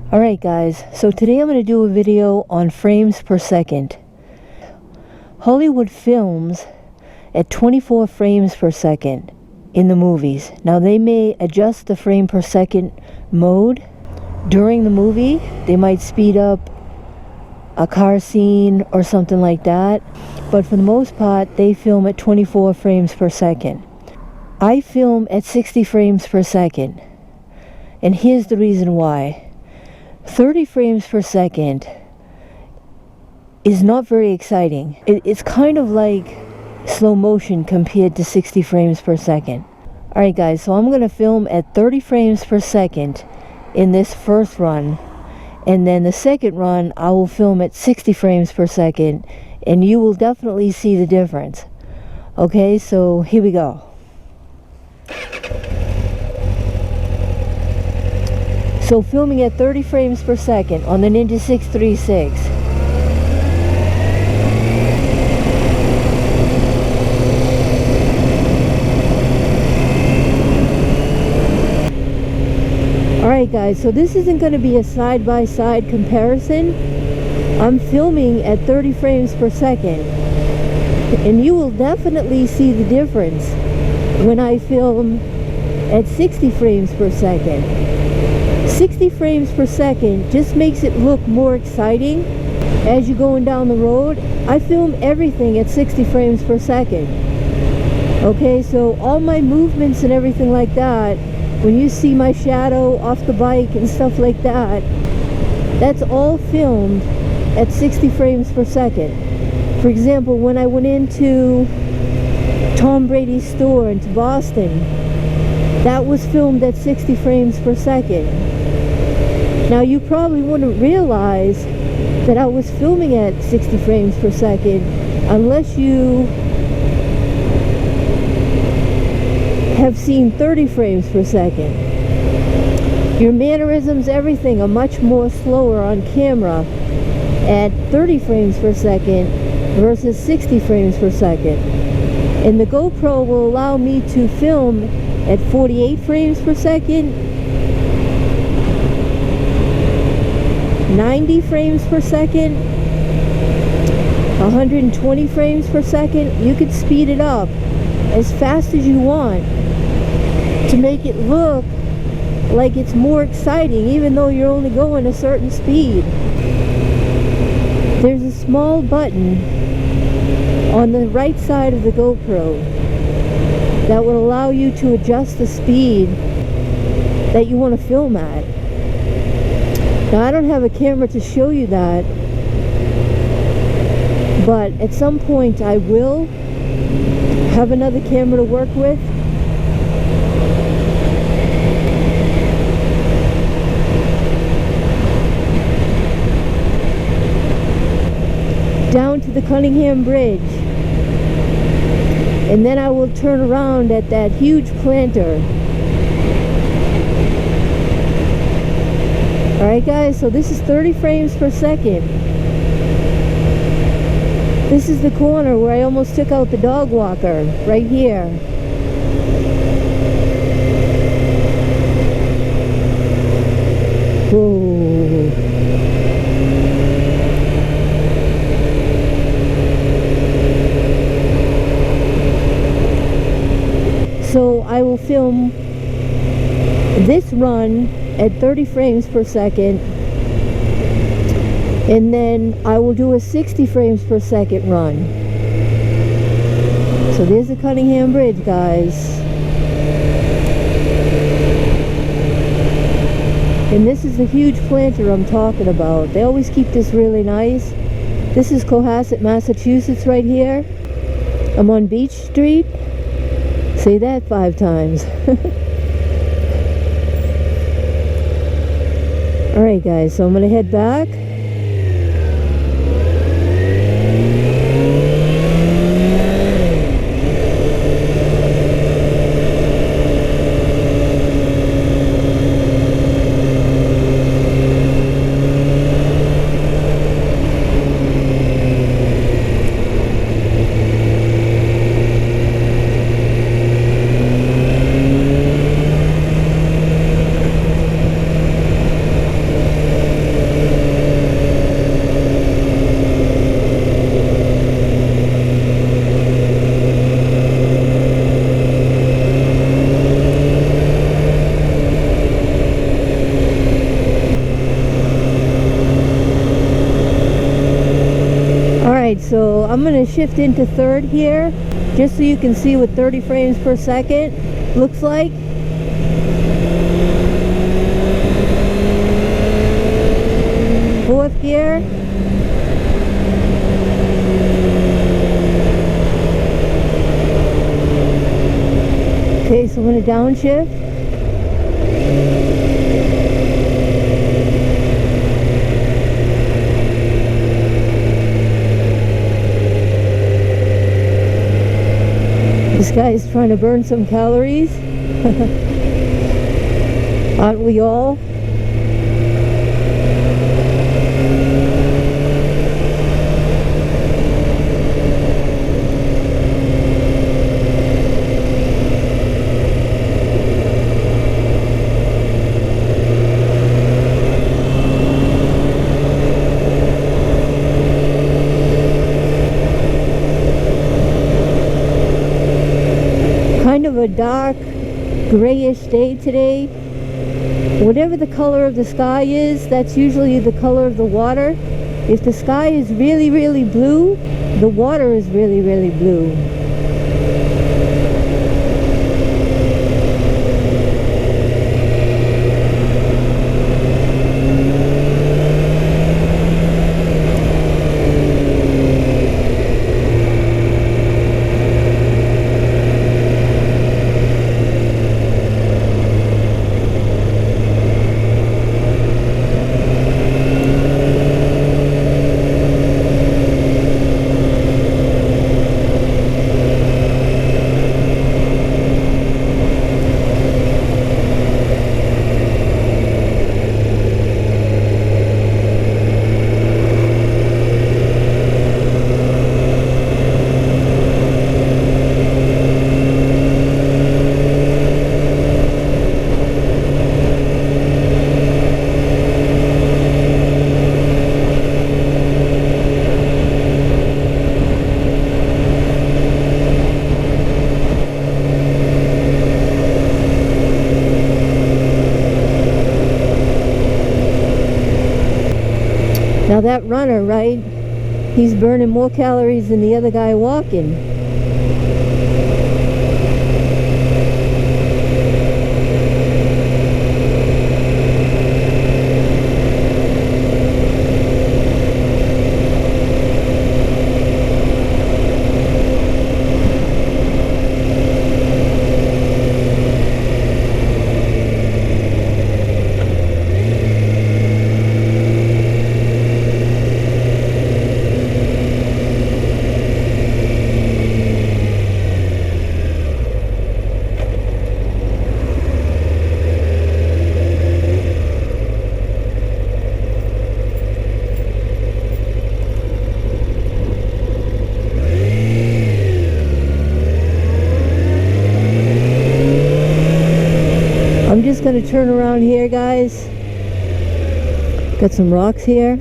Alright guys, so today I'm going to do a video on frames per second. Hollywood films at 24 frames per second in the movies. Now they may adjust the frame per second mode during the movie. They might speed up a car scene or something like that. But for the most part, they film at 24 frames per second. I film at 60 frames per second. And here's the reason why. 30 frames per second is not very exciting. It's kind of like slow motion compared to 60 frames per second. Alright guys, so I'm going to film at 30 frames per second in this first run. And then the second run, I will film at 60 frames per second. And you will definitely see the difference. Okay, so here we go. So filming at 30 frames per second on the Ninja 636. Alright guys, so this isn't going to be a side-by-side comparison. I'm filming at 30 frames per second. And you will definitely see the difference when I film at 60 frames per second. 60 frames per second just makes it look more exciting as you're going down the road. I film everything at 60 frames per second. Okay, so all my movements and everything like that, when you see my shadow off the bike and stuff like that, that's all filmed at 60 frames per second. For example, when I went into Tom Brady's store into Boston, that was filmed at 60 frames per second. Now you probably wouldn't realize that I was filming at 60 frames per second unless you have seen 30 frames per second. Your mannerisms, everything are much more slower on camera at 30 frames per second versus 60 frames per second. And the GoPro will allow me to film at 48 frames per second, 90 frames per second, 120 frames per second. You could speed it up as fast as you want to make it look like it's more exciting even though you're only going a certain speed. There's a small button on the right side of the GoPro that will allow you to adjust the speed that you want to film at. Now I don't have a camera to show you that, but at some point I will have another camera to work with. Down to the Cunningham Bridge, and then I will turn around at that huge planter. Alright guys, so this is 30 frames per second. This is the corner where I almost took out the dog walker, right here. Whoa. So I will film this run at 30 frames per second, and then I will do a 60 frames per second run. So there's the Cunningham Bridge, guys. And this is the huge planter I'm talking about. They always keep this really nice. This is Cohasset, Massachusetts right here. I'm on Beach Street. Say that 5 times. Alright guys, so I'm going to head back. I'm going to shift into third here, just so you can see what 30 frames per second looks like. Fourth gear. Okay, so I'm going to downshift. This guy is trying to burn some calories. Aren't we all? Kind of a dark grayish day today. Whatever the color of the sky is, that's usually the color of the water. If the sky is really, really blue, the water is really, really blue. Now that runner, right, he's burning more calories than the other guy walking. I'm just going to turn around here, guys. Got some rocks here.